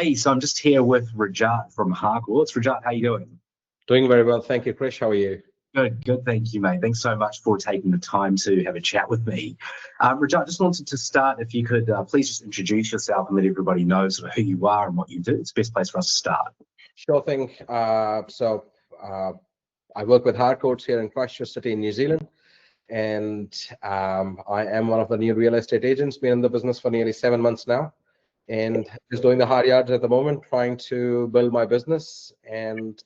Hey, so I'm just here with Rajat from Harcourts. Rajat, how you doing? Doing very well. Thank you, Krish. How are you? Good, good. Thank you, mate. Thanks so much for taking the time to have a chat with me. Rajat, just wanted to start, if you could please just introduce yourself and let everybody know sort of who you are and what you do. It's the best place for us to start. Sure thing. So I work with Harcourts here in Christchurch City in New Zealand, and I am one of the new real estate agents. Been in the business for nearly 7 months now, and just doing the hard yards at the moment, trying to build my business and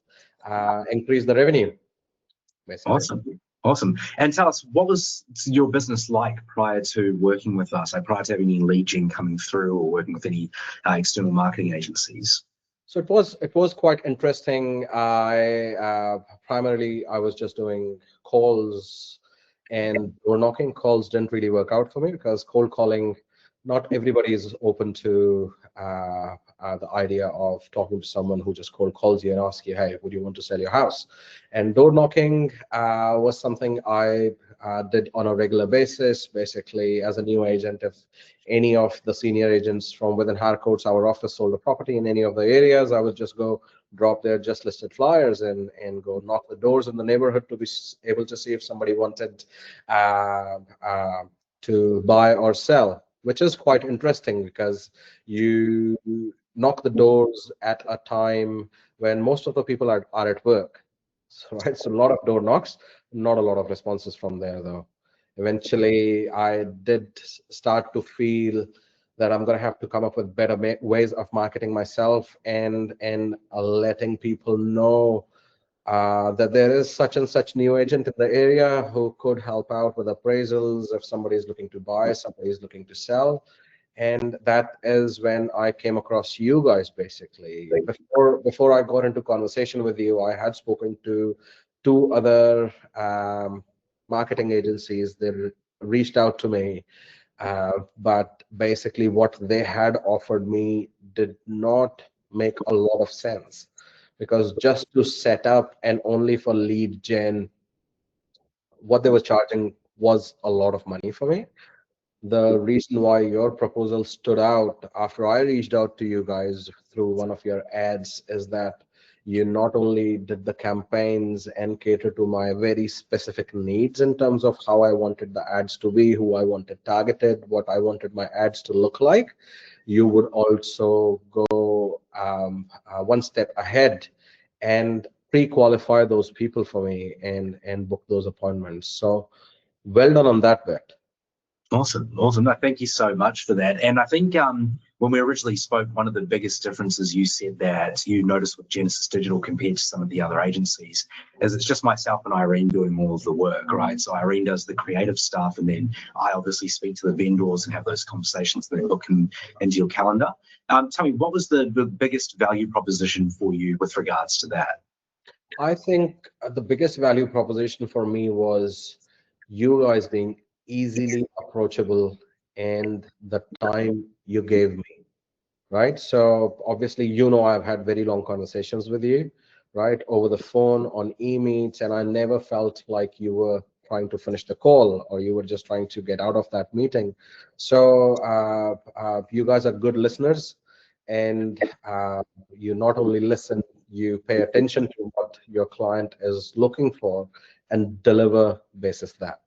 increase the revenue, basically. Awesome. Awesome. And tell us, what was your business like prior to working with us, like prior to having any lead gen coming through or working with any external marketing agencies? So it was quite interesting. I was just doing calls and door knocking. Calls didn't really work out for me because cold calling, not everybody is open to the idea of talking to someone who just cold calls you and asks you, hey, would you want to sell your house? And door knocking was something I did on a regular basis. Basically, as a new agent, if any of the senior agents from within Harcourts, our office, sold a property in any of the areas, I would just go drop their just listed flyers and go knock the doors in the neighborhood to be able to see if somebody wanted uh, uh, to buy or sell, which is quite interesting because you knock the doors at a time when most of the people are at work. So, right, so a lot of door knocks, not a lot of responses from there though. Eventually, I did start to feel that I'm going to have to come up with better ways of marketing myself and letting people know that there is such and such new agent in the area who could help out with appraisals if somebody is looking to buy, somebody is looking to sell. And that is when I came across you guys. Basically, before I got into conversation with you, I had spoken to two other marketing agencies. They reached out to me, but basically what they had offered me did not make a lot of sense, because just to set up and only for lead gen, what they were charging was a lot of money for me. The reason why your proposal stood out after I reached out to you guys through one of your ads is that you not only did the campaigns and cater to my very specific needs in terms of how I wanted the ads to be, who I wanted targeted, what I wanted my ads to look like, you would also go one step ahead and pre-qualify those people for me and book those appointments. So well done on that bit. Awesome, awesome. No, thank you so much for that. And I think when we originally spoke, one of the biggest differences you said that you noticed with Genesis Digital compared to some of the other agencies is it's just myself and Irene doing all of the work, right? So Irene does the creative stuff, and then I obviously speak to the vendors and have those conversations that look into your calendar. Tell me, what was the biggest value proposition for you with regards to that? I think the biggest value proposition for me was you guys being easily approachable and the time you gave me, right? So obviously, I've had very long conversations with you, right? Over the phone, on e-meets, and I never felt like you were trying to finish the call or you were just trying to get out of that meeting. So you guys are good listeners, and you not only listen, you pay attention to what your client is looking for and deliver basis that.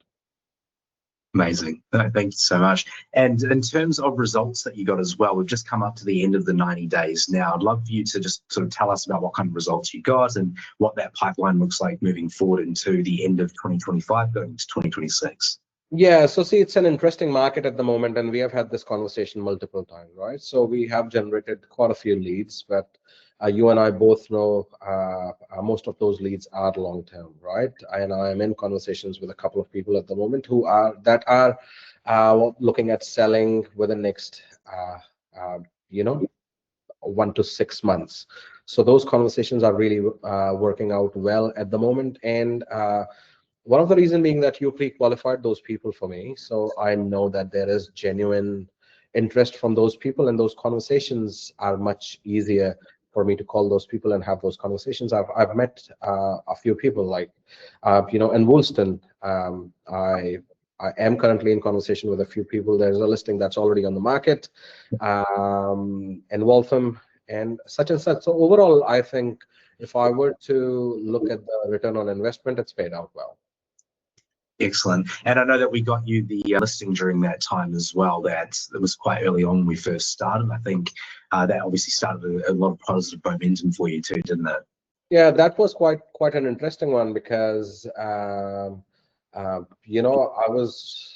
Amazing. No, thank you so much. And in terms of results that you got as well, we've just come up to the end of the 90 days now. I'd love for you to just sort of tell us about what kind of results you got and what that pipeline looks like moving forward into the end of 2025, going into 2026. Yeah, so see, it's an interesting market at the moment, and we have had this conversation multiple times, right? So we have generated quite a few leads, but you and I both know most of those leads are long term, right? And I am in conversations with a couple of people at the moment who are looking at selling within next uh, you know 1 to 6 months. So those conversations are really working out well at the moment, and one of the reason being that you pre-qualified those people for me, so I know that there is genuine interest from those people, and those conversations are much easier for me to call those people and have those conversations. I've met a few people like in Woolston. I am currently in conversation with a few people. There's a listing that's already on the market in Waltham, and such and such. So overall, I think if I were to look at the return on investment, it's paid out well. Excellent. And I know that we got you the listing during that time as well. That it was quite early on when we first started. I think that obviously started a lot of positive momentum for you too, didn't it? Yeah, that was quite an interesting one because you know, I was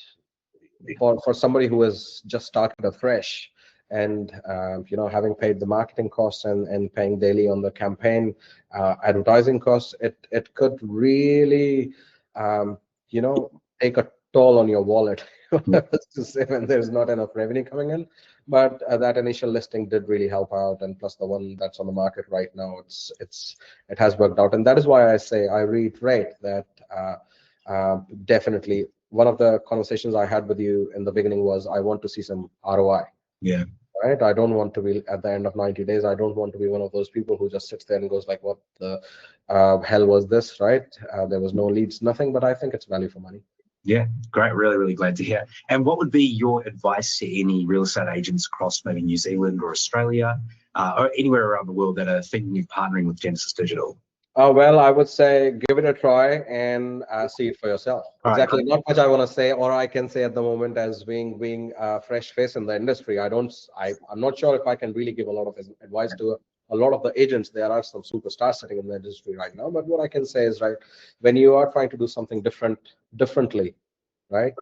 for somebody who has just started afresh, and you know, having paid the marketing costs and paying daily on the campaign advertising costs, it could really you know, take a toll on your wallet to say when there's not enough revenue coming in. But that initial listing did really help out, and plus the one that's on the market right now, it has worked out. And that is why I say, I reiterate that definitely one of the conversations I had with you in the beginning was, I want to see some ROI. Yeah. Right. I don't want to be at the end of 90 days. I don't want to be one of those people who just sits there and goes like, what the hell was this? Right. There was no leads, nothing, but I think it's value for money. Yeah, great. Really, really glad to hear. And what would be your advice to any real estate agents across maybe New Zealand or Australia or anywhere around the world that are thinking of partnering with Genesis Digital? Well, I would say give it a try and see it for yourself. All Exactly. right. Not much I want to say, or I can say at the moment, as being a fresh face in the industry. I'm not sure if I can really give a lot of advice to a lot of the agents. There are some superstars sitting in the industry right now, but what I can say is, right, when you are trying to do something differently, right,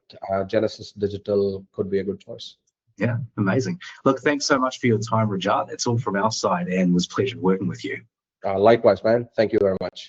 Genesis Digital could be a good choice. Yeah, amazing. Look, thanks so much for your time, Rajat. It's all from our side, and it was a pleasure working with you. Likewise, man. Thank you very much.